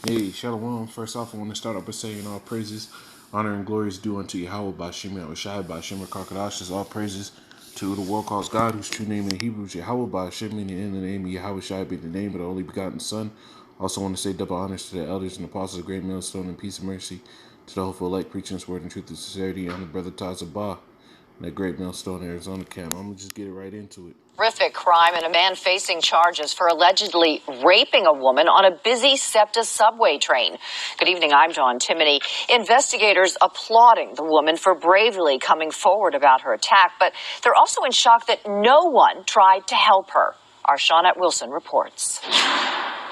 Hey, Shalom. First off, I want to start off by saying all praises, honor, and glory is due unto Yahweh by Shema Rashai by Shema Kakadash. All praises to the world calls God, whose true name in Hebrew is Yahweh by Shema, and in the name of Yahweh Shai be the name of the only begotten Son. Also want to say double honors to the elders and apostles of Great Millstone and peace and mercy to the hopeful elect preaching this word in truth and sincerity. I'm the brother Tazabah, that Great Millstone, Arizona camp. I'm going to just get it right into it. Horrific crime and a man facing charges for allegedly raping a woman on a busy SEPTA subway train. Good evening, I'm Dawn Timoney. Investigators applauding the woman for bravely coming forward about her attack, but they're also in shock that no one tried to help her. Our Shawnette Wilson reports.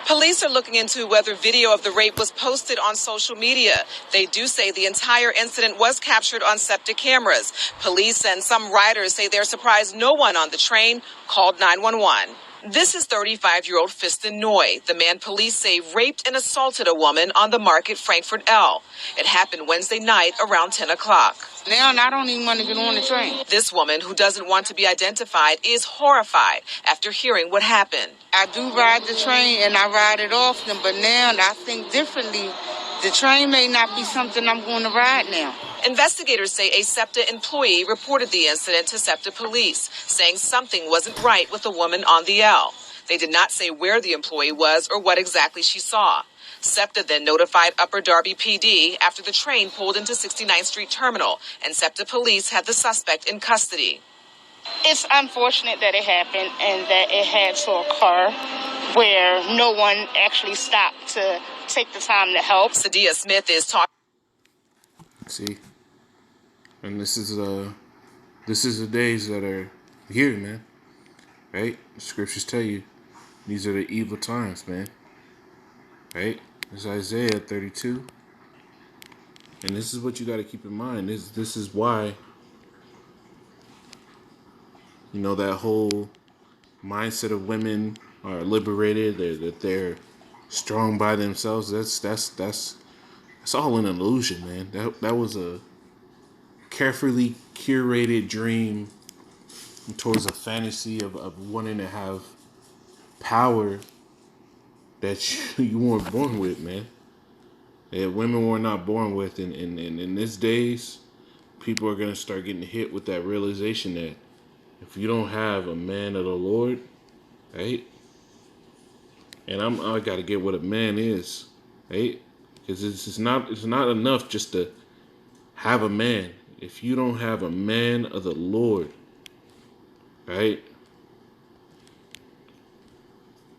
Police are looking into whether video of the rape was posted on social media. They do say the entire incident was captured on SEPTA cameras. Police and some riders say they're surprised no one on the train called 911. This is 35-year-old Fiston Noy, the man police say raped and assaulted a woman on the Market Frankfurt L. It happened Wednesday night around 10 o'clock. Now I don't even want to get on the train. This woman, who doesn't want to be identified, is horrified after hearing what happened. I do ride the train and I ride it often, but now I think differently. The train may not be something I'm going to ride now. Investigators say a SEPTA employee reported the incident to SEPTA police, saying something wasn't right with the woman on the L. They did not say where the employee was or what exactly she saw. SEPTA then notified Upper Darby PD after the train pulled into 69th Street Terminal, and SEPTA police had the suspect in custody. It's unfortunate that it happened and that it had to occur where no one actually stopped to take the time to help. Sadia Smith is talking. See? And this is the days that are here, man. Right? The scriptures tell you these are the evil times, man. Right? It's Isaiah 32. And this is what you got to keep in mind. This is why, you know, that whole mindset of women are liberated, that they're strong by themselves. That's all an illusion, man. That was a carefully curated dream towards a fantasy of wanting to have power that you weren't born with, man. That women were not born with. And in these days, people are going to start getting hit with that realization that if you don't have a man of the Lord, right? And I got to get what a man is, right? Because it's not enough just to have a man. If you don't have a man of the Lord, right?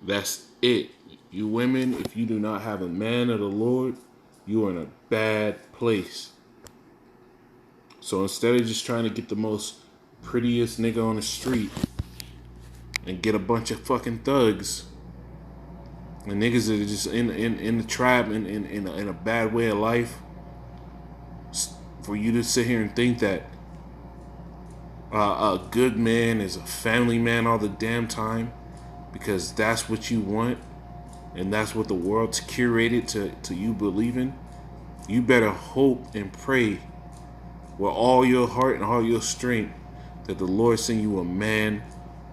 That's it. You women, if you do not have a man of the Lord, you are in a bad place. So instead of just trying to get the most prettiest nigga on the street and get a bunch of fucking thugs and niggas that are just in the trap in a bad way of life, for you to sit here and think that a good man is a family man all the damn time because that's what you want and that's what the world's curated to you believing, you better hope and pray with all your heart and all your strength that the Lord send you a man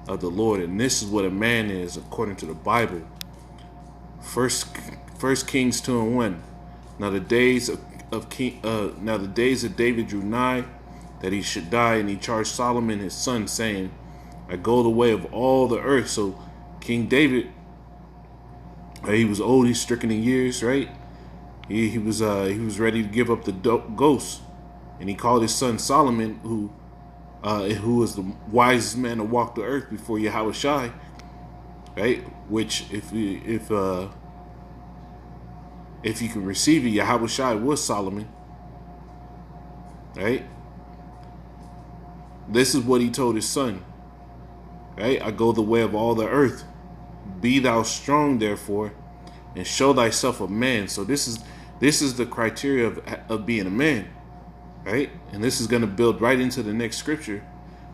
of the Lord. And this is what a man is according to the Bible. First Kings 2:1. Now the days of David drew nigh, that he should die, and he charged Solomon his son, saying, I go the way of all the earth. So King David, he was old, he's stricken in years, right? He was ready to give up the ghost, and he called his son Solomon, who was the wisest man to walk the earth before Yahweh Shai, right? Which if you can receive it, Yahweh Shai was Solomon, right? This is what he told his son, right? I go the way of all the earth. Be thou strong, therefore, and show thyself a man. So this is the criteria of being a man, right? And this is going to build right into the next scripture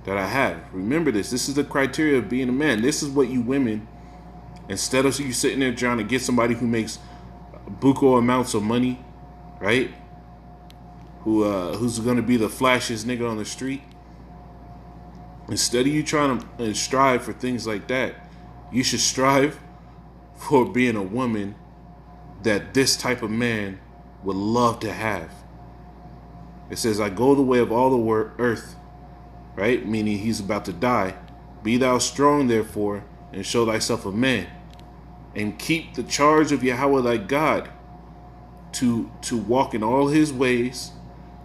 that I have. Remember this. This is the criteria of being a man. This is what you women, instead of you sitting there trying to get somebody who makes buku amounts of money, right? Who's going to be the flashiest nigga on the street. Instead of you trying to strive for things like that, you should strive for being a woman that this type of man would love to have. It says, I go the way of all the earth, right? Meaning he's about to die. Be thou strong, therefore, and show thyself a man, and keep the charge of Yahweh thy God, to walk in all his ways,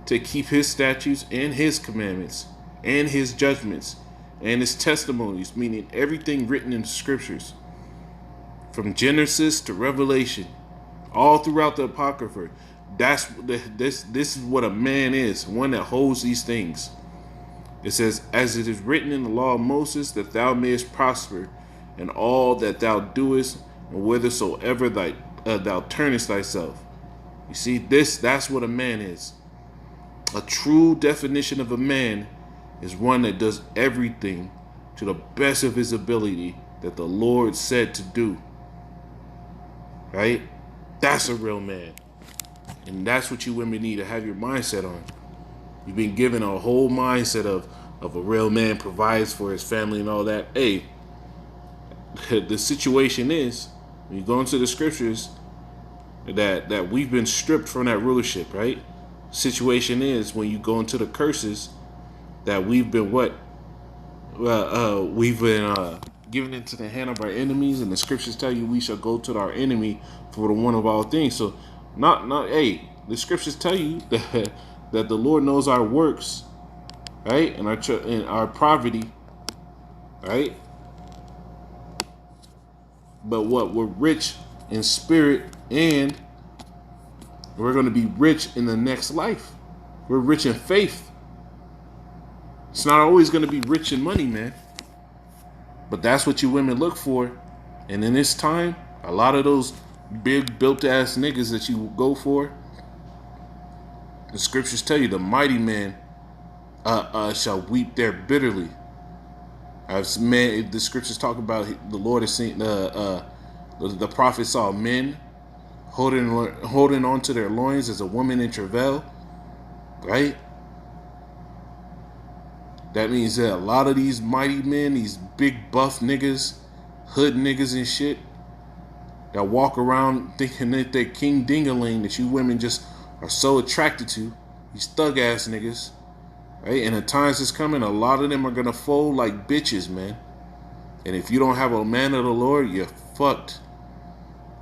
to keep his statutes and his commandments and his judgments and his testimonies, meaning everything written in the scriptures, from Genesis to Revelation, all throughout the Apocrypha. This is what a man is, one that holds these things. It says, as it is written in the law of Moses, that thou mayest prosper in all that thou doest, and whithersoever thou turnest thyself. You see, that's what a man is. A true definition of a man is one that does everything to the best of his ability that the Lord said to do. Right? That's a real man. And that's what you women need to have your mindset on. You've been given a whole mindset of a real man provides for his family and all that. Hey, the situation is, when you go into the scriptures, that we've been stripped from that rulership, right? Situation is, when you go into the curses, that we've been what? We've been given into the hand of our enemies, and the scriptures tell you we shall go to our enemy for the one of all things. So, hey, the scriptures tell you that the Lord knows our works, right, and our poverty, right? But what? We're rich in spirit, and we're going to be rich in the next life. We're rich in faith. It's not always going to be rich in money, man. But that's what you women look for. And in this time, a lot of those big built-ass niggas that you go for, the scriptures tell you the mighty man shall weep there bitterly. The scriptures talk about the Lord is saying, the prophet saw men holding on to their loins as a woman in travail, right? That means that a lot of these mighty men, these big buff niggas, hood niggas and shit, that walk around thinking that they're King Dingaling, that you women just are so attracted to, these thug ass niggas, right? And the times is coming, a lot of them are gonna fold like bitches, man. And if you don't have a man of the Lord, you're fucked.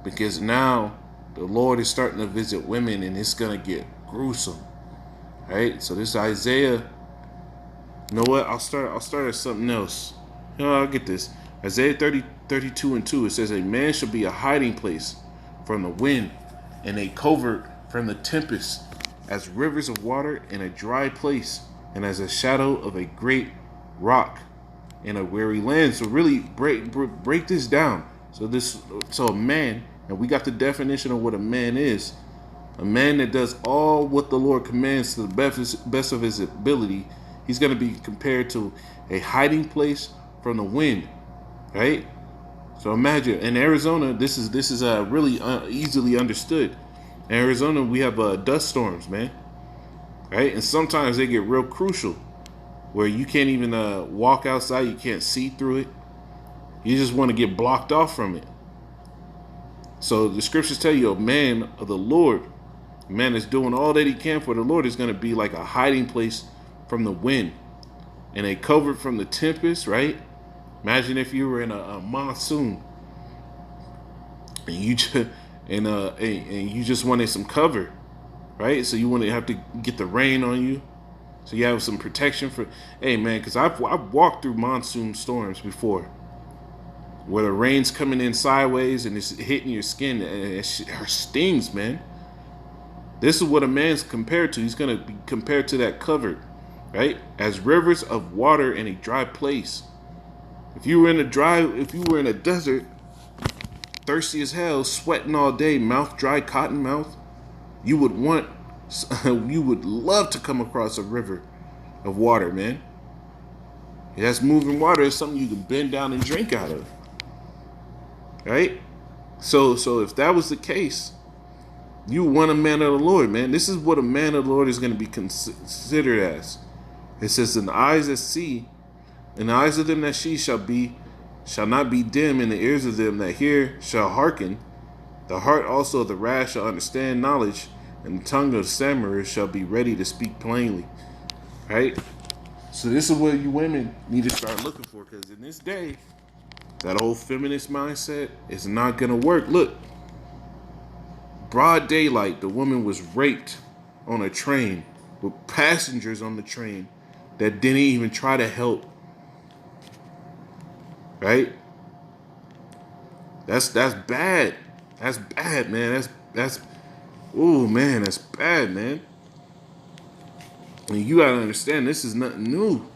Because now the Lord is starting to visit women, and it's gonna get gruesome, right? So this Isaiah, you know what? I'll start at something else. You know, I'll get this. Isaiah 32:2. It says, a man shall be a hiding place from the wind, and a covert from the tempest, as rivers of water in a dry place, and as a shadow of a great rock in a weary land. So really break this down. So a man, and we got the definition of what a man is. A man that does all what the Lord commands to the best of his ability. He's going to be compared to a hiding place from the wind, right? So imagine in Arizona, this is really easily understood. In Arizona, we have dust storms, man, right? And sometimes they get real crucial, where you can't even walk outside. You can't see through it. You just want to get blocked off from it. So the scriptures tell you, a man of the Lord, a man that's doing all that he can for the Lord, is going to be like a hiding place from the wind, and a covert from the tempest, right? Imagine if you were in a monsoon, and you just wanted some cover, right? So you want to have to get the rain on you, so you have some protection for. Hey, man, because I've walked through monsoon storms before, where the rain's coming in sideways and it's hitting your skin, and it stings, man. This is what a man's compared to. He's gonna be compared to that covered, right? As rivers of water in a dry place. If you were in a desert, thirsty as hell, sweating all day, mouth dry, cotton mouth, you would love to come across a river of water, man. That's moving water. It's something you can bend down and drink out of, right? So if that was the case, you want a man of the Lord, man. This is what a man of the Lord is going to be considered as. It says, in the eyes that see, in the eyes of them that see shall not be dim, and the ears of them that hear shall hearken. The heart also of the rash shall understand knowledge, and the tongue of the stammerer shall be ready to speak plainly. Right? So this is what you women need to start looking for, because in this day, that old feminist mindset is not gonna work. Look, broad daylight, the woman was raped on a train with passengers on the train that didn't even try to help. Right? That's bad. That's bad, man. That's oh man, that's bad, man. And you gotta understand, this is nothing new.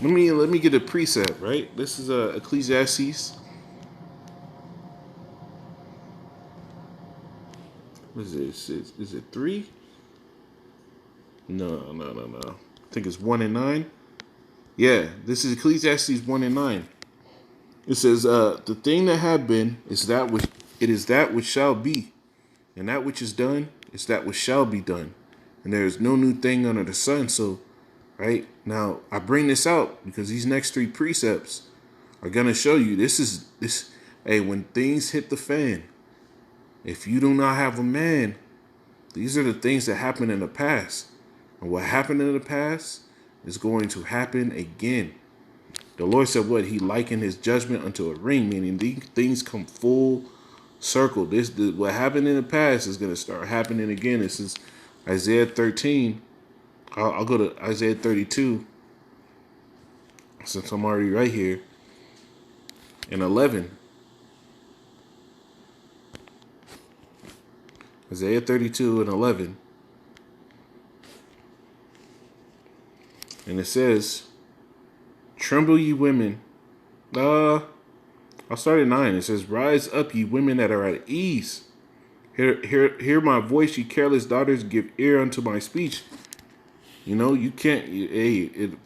Let me get a precept, right? This is Ecclesiastes. What is this? Is it 3? No. I think it's 1 and 9. Yeah, this is Ecclesiastes 1 and 9. It says, the thing that had been is that which it is that which shall be, and that which is done is that which shall be done. And there is no new thing under the sun. So, right? Now, I bring this out because these next 3 precepts are gonna show you this. Hey, when things hit the fan, if you do not have a man, these are the things that happened in the past. And what happened in the past is going to happen again. The Lord said what? He likened his judgment unto a ring, meaning these things come full circle. What happened in the past is going to start happening again. This is Isaiah 13. I'll go to Isaiah 32, since I'm already right here, and 11. Isaiah 32 and 11. And it says, tremble ye women. I'll start at 9. It says, rise up ye women that are at ease. Hear my voice, ye careless daughters, give ear unto my speech. You know, you can't,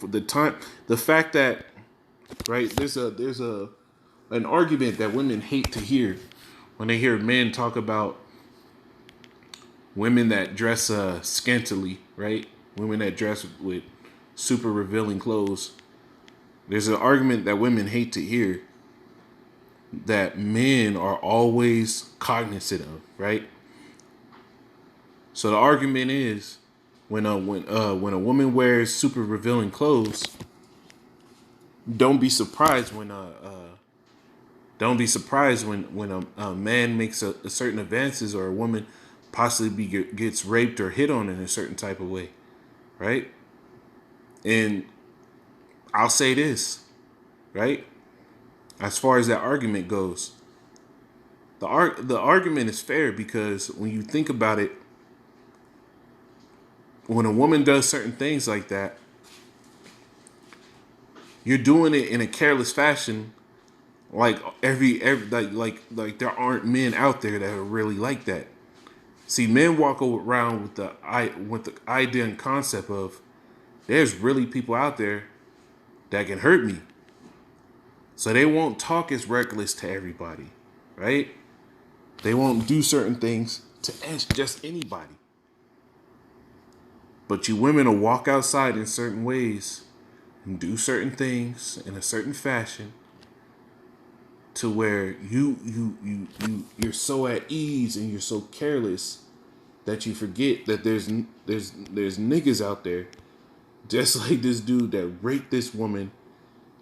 the fact that, right, there's an argument that women hate to hear when they hear men talk about women that dress scantily, right? Women that dress with super revealing clothes. There's an argument that women hate to hear that men are always cognizant of, right? So the argument is when a woman wears super revealing clothes, don't be surprised when a man makes a certain advances, or a woman possibly gets raped or hit on in a certain type of way, right? And I'll say this, right? As far as that argument goes, the argument is fair, because when you think about it, when a woman does certain things like that, you're doing it in a careless fashion, like every like there aren't men out there that are really like that. See, men walk around with the idea and concept of there's really people out there that can hurt me. So they won't talk as reckless to everybody, right? They won't do certain things to just anybody. But you women will walk outside in certain ways and do certain things in a certain fashion to where you're so at ease and you're so careless that you forget that there's niggas out there just like this dude that raped this woman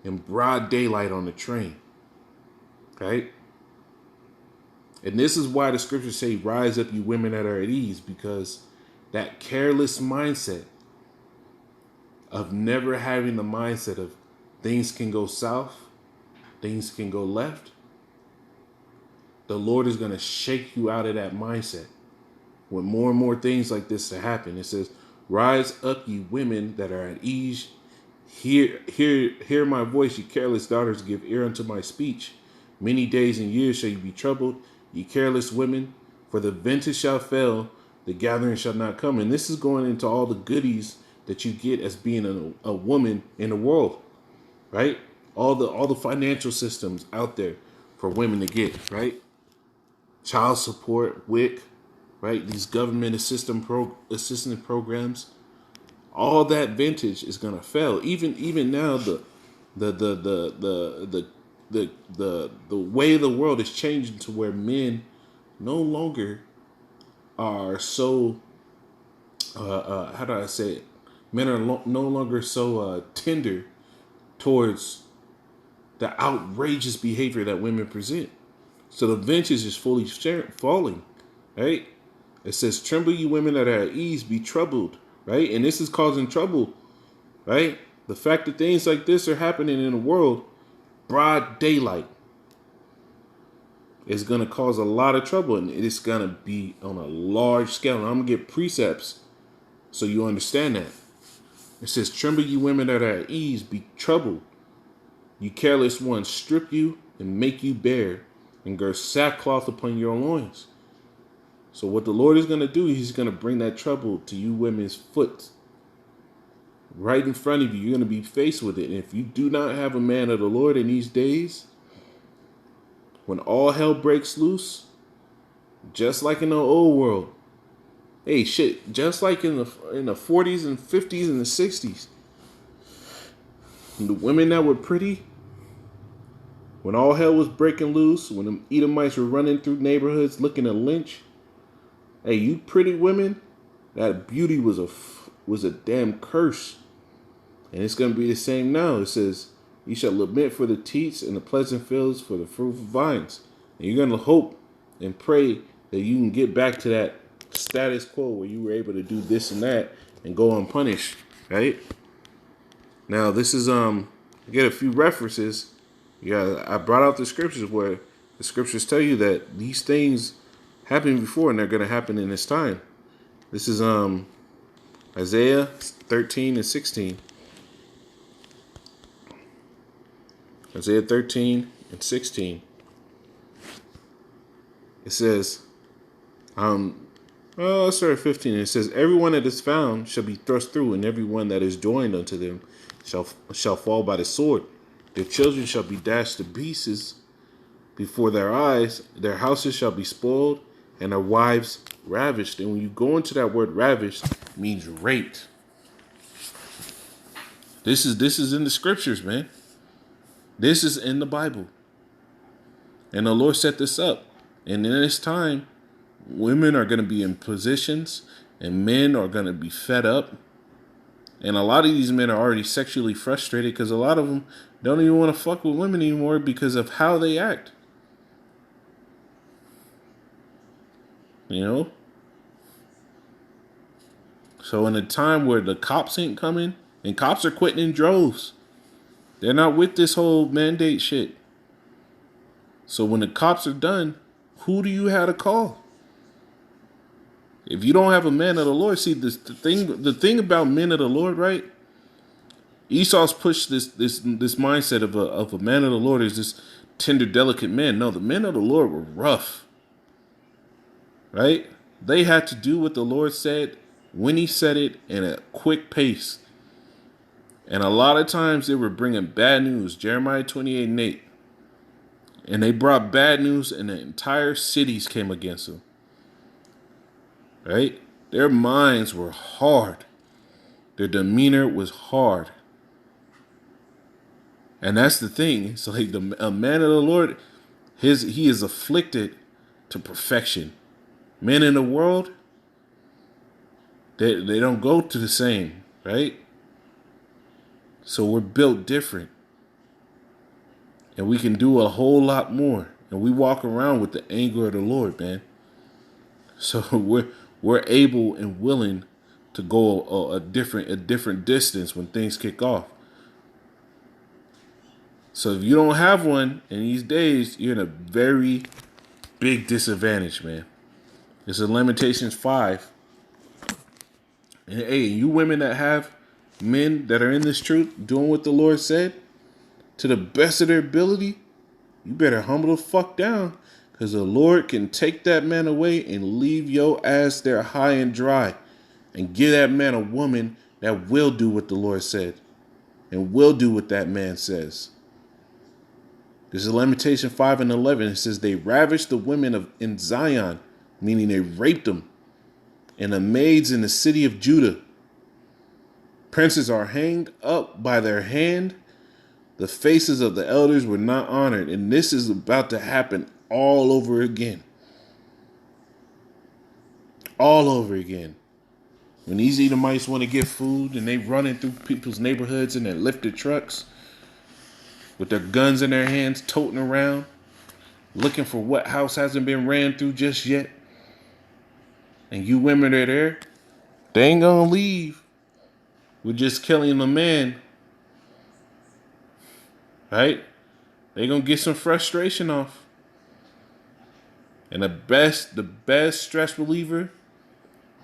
in broad daylight on the train, right? And this is why the scriptures say, rise up you women that are at ease, because that careless mindset of never having the mindset of things can go south, things can go left, the Lord is going to shake you out of that mindset when more and more things like this to happen. It says, rise up ye women that are at ease. Hear my voice, ye careless daughters, give ear unto my speech. Many days and years shall you be troubled, ye careless women, for the vintage shall fail, the gathering shall not come. And this is going into all the goodies that you get as being a woman in the world, right? All the financial systems out there for women to get, right? Child support, WIC, right? These government assistance programs, all that vintage is gonna fail. Even now, the the way the world is changing to where men no longer are so how do I say it? Men are no longer so tender towards the outrageous behavior that women present. So the bench is just fully falling, right? It says, "Tremble, you women that are at ease, be troubled," right? And this is causing trouble, right? The fact that things like this are happening in the world, broad daylight, is going to cause a lot of trouble, and it's going to be on a large scale. And I'm going to get precepts so you understand that. It says, "Tremble, you women that are at ease, be troubled. You careless ones, strip you and make you bare, and gird sackcloth upon your loins." So what the Lord is going to do, he's going to bring that trouble to you women's foot. Right in front of you. You're going to be faced with it. And if you do not have a man of the Lord in these days, when all hell breaks loose, just like in the old world, hey, shit, just like in the 40s and 50s and the 60s, the women that were pretty, when all hell was breaking loose, when the Edomites were running through neighborhoods looking to lynch, hey, you pretty women, that beauty was a damn curse. And it's going to be the same now. It says, "You shall lament for the teats and the pleasant fields for the fruitful vines." And you're going to hope and pray that you can get back to that status quo where you were able to do this and that and go unpunished, right? Now, this is, get a few references. Yeah, I brought out the scriptures where the scriptures tell you that these things happened before and they're going to happen in this time. This is Isaiah 13 and 16. Isaiah 13 and 16. It says, let's start at 15. It says, "Everyone that is found shall be thrust through, and everyone that is joined unto them shall fall by the sword. Their children shall be dashed to pieces before their eyes. Their houses shall be spoiled, and their wives ravished." And when you go into that word ravished, it means raped. This is in the scriptures, man. This is in the Bible. And the Lord set this up. And in this time, women are going to be in positions and men are going to be fed up. And a lot of these men are already sexually frustrated because a lot of them don't even want to fuck with women anymore because of how they act. You know? So in a time where the cops ain't coming, and cops are quitting in droves. They're not with this whole mandate shit. So when the cops are done, who do you have to call? If you don't have a man of the Lord, see the thing about men of the Lord, right? Esau's pushed this mindset of a man of the Lord is this tender, delicate man. No, the men of the Lord were rough. Right? They had to do what the Lord said when he said it in a quick pace. And a lot of times they were bringing bad news. Jeremiah 28 and 8. And they brought bad news and the entire cities came against them. Right? Their minds were hard. Their demeanor was hard. And that's the thing. It's like a man of the Lord, he is afflicted to perfection. Men in the world, they don't go to the same, right? So we're built different. And we can do a whole lot more. And we walk around with the anger of the Lord, man. So we're able and willing to go a different distance when things kick off. So if you don't have one in these days, you're in a very big disadvantage, man. This is Lamentations 5. And hey, you women that have men that are in this truth, doing what the Lord said, to the best of their ability, you better humble the fuck down. Because the Lord can take that man away and leave your ass there high and dry. And give that man a woman that will do what the Lord said. And will do what that man says. This is Lamentation 5 and 11. It says, "They ravished the women in Zion," meaning they raped them, "and the maids in the city of Judah. Princes are hanged up by their hand. The faces of the elders were not honored, and this is about to happen all over again. All over again. When these Edomites want to get food and they running through people's neighborhoods in their lifted trucks with their guns in their hands, toting around, looking for what house hasn't been ran through just yet. And you women are there, they ain't gonna leave with just killing a man. Right? They gonna get some frustration off. And the best stress reliever,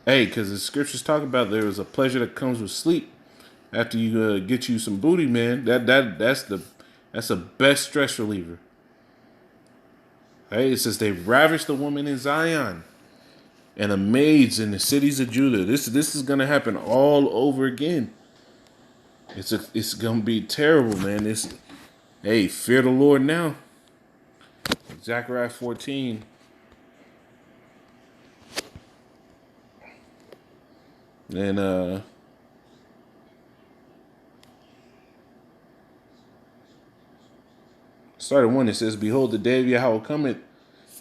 hey, because the scriptures talk about there is a pleasure that comes with sleep after you get you some booty, man. That's the best stress reliever. Hey, it says they ravished the woman in Zion and the maids in the cities of Judah. This is gonna happen all over again. It's gonna be terrible, man. Hey, fear the Lord now. Zechariah 14. And started one. It says, "Behold, the day of Yahweh cometh,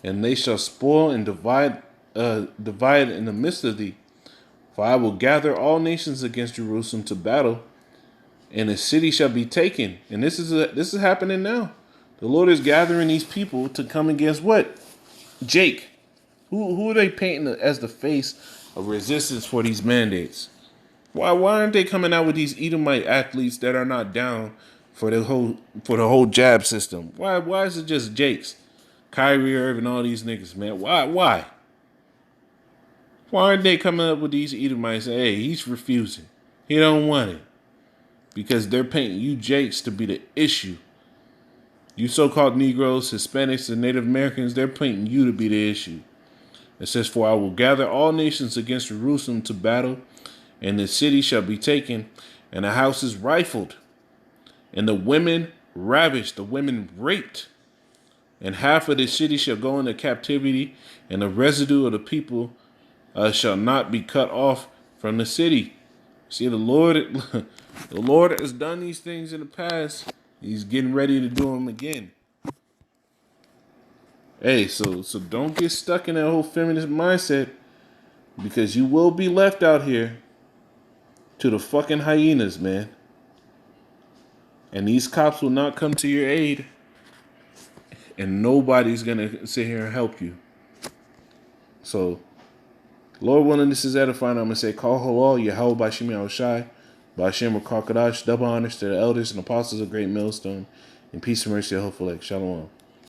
and they shall spoil and divide in the midst of thee. For I will gather all nations against Jerusalem to battle, and the city shall be taken." And this is happening now. The Lord is gathering these people to come against what? Jake. Who are they painting as the face of resistance for these mandates? Why aren't they coming out with these Edomite athletes that are not down for the whole jab system? Why is it just Jakes, Kyrie Irving, all these niggas, man? Why aren't they coming up with these Edomites saying, hey, he's refusing, he don't want it, because they're painting you Jakes to be the issue. You so-called Negroes, Hispanics, and Native Americans, they're painting you to be the issue. It says, "For I will gather all nations against Jerusalem to battle, and the city shall be taken, and the houses rifled, and the women ravished," the women raped, "and half of the city shall go into captivity, and the residue of the people shall not be cut off from the city." See, the Lord has done these things in the past. He's getting ready to do them again. Hey, so don't get stuck in that whole feminist mindset, because you will be left out here to the fucking hyenas, man. And these cops will not come to your aid, and nobody's gonna sit here and help you. So, Lord willing, this is edifying. I'm gonna say, Call Halal, Yahweh Bashim Yahushai, Bashim Rakakadash, double honors to the elders and apostles of Great Millstone, and peace and mercy, hopefully. Shalom.